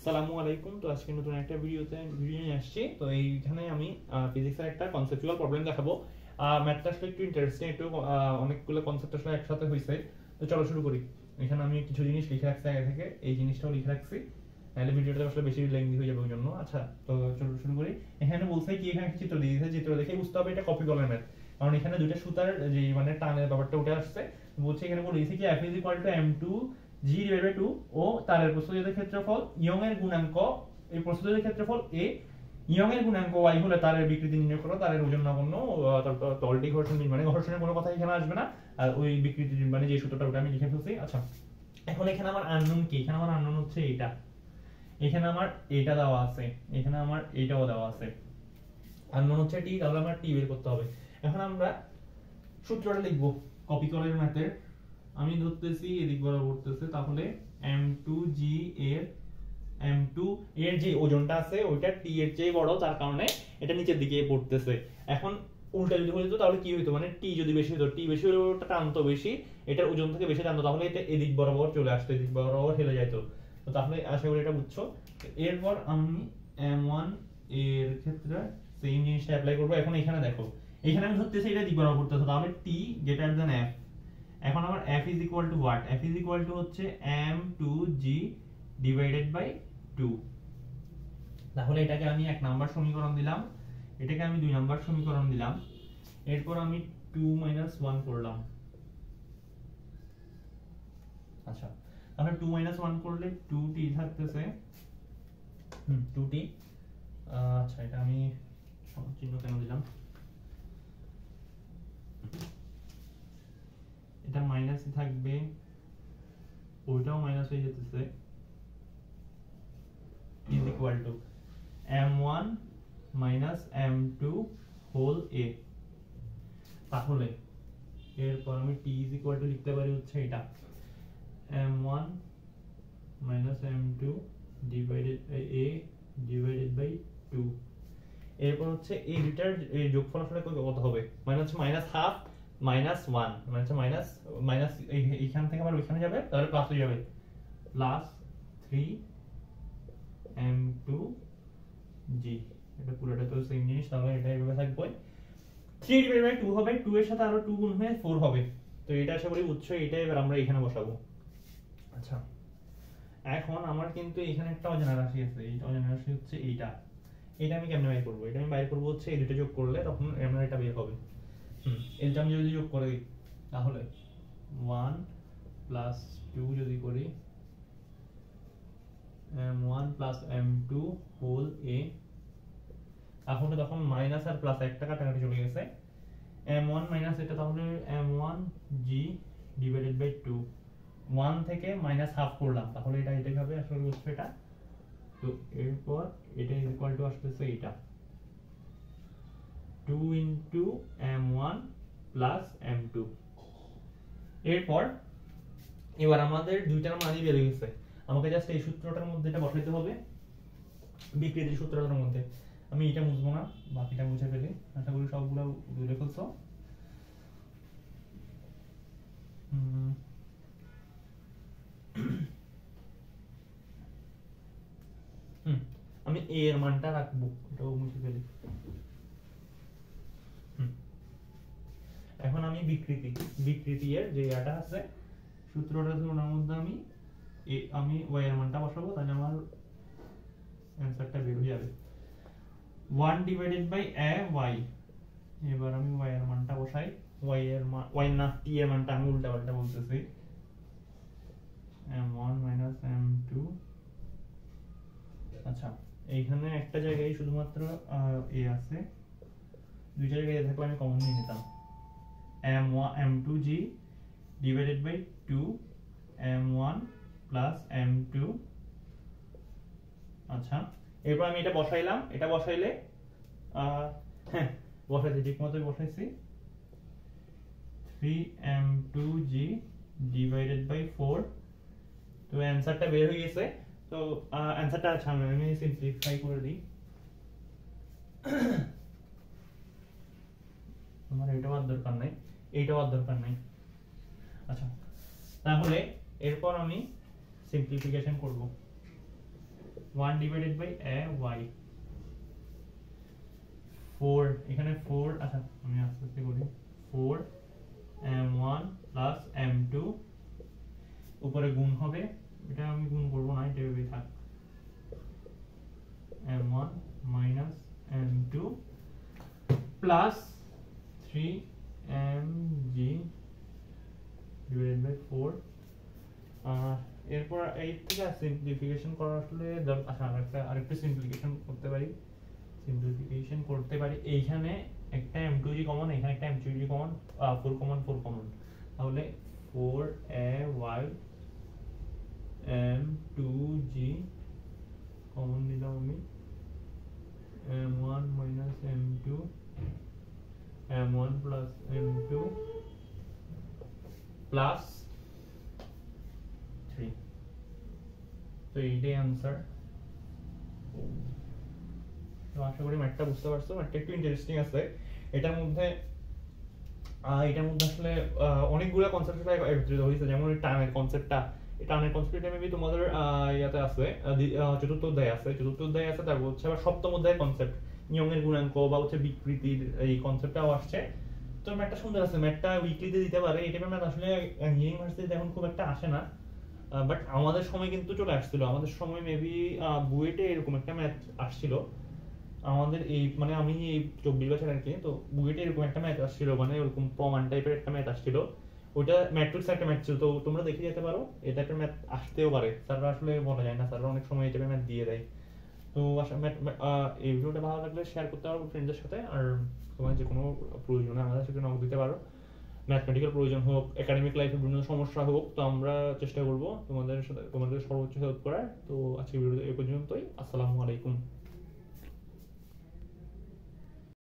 আসসালামু আলাইকুম। তো আজকে নতুন একটা ভিডিও নিয়ে আসছি। তো এইখানে আমি ফিজিক্সের একটা কনসেপচুয়াল প্রবলেম দেখাবো। ম্যাথটা আসলে একটু ইন্টারেস্টিং, একটু অনেকগুলো কনসেপ্ট আসলে একসাথে হয়েছে। তো চলো শুরু করি। এখানে আমি কিছু জিনিস লিখে রাখছি আগে থেকে, এই জিনিসটাও লিখে রাখছি, নাহলে ভিডিওটা আসলে বেশি লেন্থি হয়ে যাবে ওই জন্য। আচ্ছা, তো চলো শুরু করি। এখানে বলছে কি, এখানে একটা চিত্র দিয়ে দিয়েছে, চিত্র দেখে বুঝতে হবে এটা কপি কলার ম্যাথ, কারণ এখানে দুইটা সুতার যে মানে টানের ব্যাপারটা উঠে আসছে। বলছে এখানে বলে দিয়েছে কি F = m2 g / 2 ও তারের প্রস্থচ্ছেদের ক্ষেত্রফল ইয়ং এর গুণাঙ্ক, এই প্রস্থচ্ছেদের ক্ষেত্রফল a, ইয়ং এর গুণাঙ্ক y হলে তারের বিকৃতি নির্ণয় করো, তারের ওজন নগণ্য, তারপর তলটি ঘর্ষণ মানে ঘর্ষণের কোনো কথা এখানে আসবে না, আর ওই বিকৃতি মানে যে সূত্রটা ওটা আমি লিখে ফেলছি। আচ্ছা, এখন এখানে আমার আননোন কি? এখানে আমার আননোন হচ্ছে এইটা, এখানে আমার এটা দেওয়া আছে, এখানে আমার এইটাও দেওয়া আছে, আননোন হচ্ছে টি, তাহলে আমার টি বের করতে হবে। এখন আমরা সূত্রটা লিখব কপি কলার ম্যাথের। আমি ধরতেছি এদিক বরাবর করতেছে, তাহলে m2g এর m2 এর যে ওজনটা আছে ওইটা t এর চেয়ে বড়, তার কারণে এটা নিচের দিকে পড়তেছে। এখন উল্টা যদি হতো তাহলে কি হতো, মানে t যদি বেশি হতো, t বেশি হলে ওটা টানতো বেশি, এটার ওজন থেকে বেশি টানতো, তাহলে এটা এদিক বরাবর চলে আসতো, এদিক বরাবর হেলে যেত। তো তাহলে আশা করি এটা বুঝছো। এরপর আমি m1 এর ক্ষেত্রে সেম জিনিসটা অ্যাপ্লাই করব। এখন এখানে দেখো, এখানে আমি ধরতেছি এটা দিক বরাবর করতেছে, তাহলে t গ্রেটার দ্যান f। এখন আমার f is equal to what? f is equal to হচ্ছে m2g divided by 2। তাহলে এটাকে আমি 1 নাম্বার সমীকরণ দিলাম, এটাকে আমি 2 নাম্বার সমীকরণ দিলাম, এরপর আমি 2 - 1 করলাম। আচ্ছা, তাহলে 2 - 1 করলে 2t থাকতেছে, 2t। আচ্ছা, এটা আমি চিহ্ন কেন দিলাম, এটা মাইনাস থাকবে, ওইটাও মাইনাস হয়ে যেতেছে, is equal to m1 - m2 whole a। তাহলে এরপর আমি t is equal to লিখতে পারি হচ্ছে এটা m1 - m2 divided by a divided by 2। এরপর হচ্ছে এই দুটার যোগফল আসলে কত হবে, মানে হচ্ছে -1/2 - 1, মানে হচ্ছে মাইনাস মাইনাস এইখান থেকে আবার ওইখানে যাবে, তাহলে প্লাস হয়ে যাবে, প্লাস 3m2g। এটা পুরোটা তো সেম জিনিস, তাহলে এটা এইভাবে থাকবে। 3/2 হবে, 2 এর সাথে আরো 2 গুণ হয়ে 4 হবে। তো এটা আশা করি বুঝছো, এটা এবার আমরা এখানে বসাবো। আচ্ছা, এখন আমার কিন্তু এখানে একটা অজানা রাশি আছে, এই অজানা রাশি হচ্ছে এইটা। এটা আমি কেমনে বাইর করব? এটা আমি বাইর করব হচ্ছে এই দুটো যোগ করলে তখন আমরা এটা বের হবে। এটা আমি যদি যোগ করে দিই তাহলে 1 + 2 যদি করি m1 + m2 whole a, তাহলে তখন মাইনাস আর প্লাস একটা কাটাকাটি চলে গেছে, m1 মাইনাস এটা, তাহলে m1g divided by 2। 1 থেকে -1/2 করলাম, তাহলে এটা এটাই হবে আসলে বুঝছো এটা। তো এরপর এটা ইজ ইকুয়াল টু আসতেছে এটা 2 * m1 + m2। এরপর এবার আমাদের দুইটার মানই বের হয়ে গেছে, আমাকে জাস্ট এই সূত্রটার মধ্যে এটা বসাইতে হবে, বিকৃতির সূত্রটার মধ্যে। আমি এটা বুঝবো না, বাকিটা বুঝে ফেলি, আশা করি সবগুলো বুঝে ফেলছো। আমি a এর মানটা রাখবো, এটাও মুছে ফেলি। এখন আমি বিকৃতি এর যে এটা আছে সূত্রটা আছে, ওর মধ্যে আমি y এর মানটা বসাবো, তাহলে আমার অ্যানসারটা বের হয়ে যাবে 1 divided by a y। এবার আমি y এর মানটা বসাই, y এর মান y না t এর মানটা আমি উল্টা পাল্টা বলতেছি, m1 - m2। আচ্ছা, এইখানে একটা জায়গায় শুধুমাত্র a আছে, দুইটা জায়গায় থাকলে আমি কমন নিয়ে নিতাম, m2g divided by 2 m1 + m2। আচ্ছা, এরপর আমি এটা বসাইলাম, এটা বসাইলে হ্যাঁ বসাইছি, ঠিক মতোই বসাইছি, 3m2g divided by 4। তো অ্যানসারটা বের হয়ে গেছে। তো অ্যানসারটা আচ্ছা আমি সিম্পলিফাই করে দিই, আমার এইটাও আর দরকার নাই, এইটাও আর দরকার নাই। আচ্ছা, তাহলে এরপর আমি সিম্পলিফিকেশন করব। 1 ডিভাইডেড বাই a y 4 এখানে 4 আচ্ছা আমি আস্তে আস্তে করি 4 m1 প্লাস m2 উপরে গুণ হবে এটা আমি গুণ করব না এটা এভাবেই থাক m1 minus m2 plus 3mg divided by 4 এরপর এই থেকে সিম্পলিফিকেশন করা আসলে আচ্ছা আরেকটা সিম্পলিফিকেশন করতে পারি এইখানে একটা m2g কমন এখানে একটা m2g কমন 4 কমন তাহলে 4ay m2g কমন নিলাম আমি m1 minus m2 m1 plus m2 plus 3 তো এইটাই आंसर তো আশা করি ম্যাথটা বুঝতে পারছো ম্যাথটা একটু ইন্টারেস্টিং আছে এটার মধ্যে আসলে অনেকগুলো কনসেপ্ট একত্রিত হয়েছে যেমন টাইমের কনসেপ্টটা টাইমের কনসেপ্টটা মেবি তোমাদের ইয়াতে আছে চতুর্থ অধ্যায়ে আছে তারপর হচ্ছে আবার সপ্তম অধ্যায়ের কনসেপ্ট নিয়মের গুণাঙ্ক বা হচ্ছে বিকৃতির এই কনসেপ্টটাও আসছে তো ম্যাথটা সুন্দর আছে ম্যাথটা উইকলিতে দিতে পারে এই টাইপের ম্যাথ আসলে ইঞ্জিনিয়ারিং ভার্সিটিতে এখন খুব একটা আসে না বাট আমাদের সময় কিন্তু চলে আসছিল আমাদের সময় মেবি বুয়েটে এরকম একটা ম্যাথ আসছিল আমাদের এই মানে আমি এই 24 বছর আর কি তো বুয়েটে এরকম একটা ম্যাথ আসছিল মানে ওরকম প্রমাণ টাইপের একটা ম্যাথ আসছিল ওটা ম্যাট্রিক্স একটা ম্যাথ ছিল তো তোমরা দেখে যেতে পারো এই টাইপের ম্যাথ আসতেও পারে স্যাররা আসলে বলা যায় না স্যাররা অনেক সময় এই টাইপের ম্যাথ দিয়ে দেয় তো এই ভিডিওটা ভালো লাগলে শেয়ার করতে পারো ফ্রেন্ডদের সাথে আর তোমার যে কোনো প্রয়োজনে আমাদের সাথে নক দিতে পারো ম্যাথমেটিক্যাল প্রয়োজন হোক একাডেমিক লাইফে বিভিন্ন সমস্যা হোক তো আমরা চেষ্টা করব তোমাদের সর্বোচ্চ হেল্প করার তো আজকে ভিডিও এই পর্যন্তই আসসালামু আলাইকুম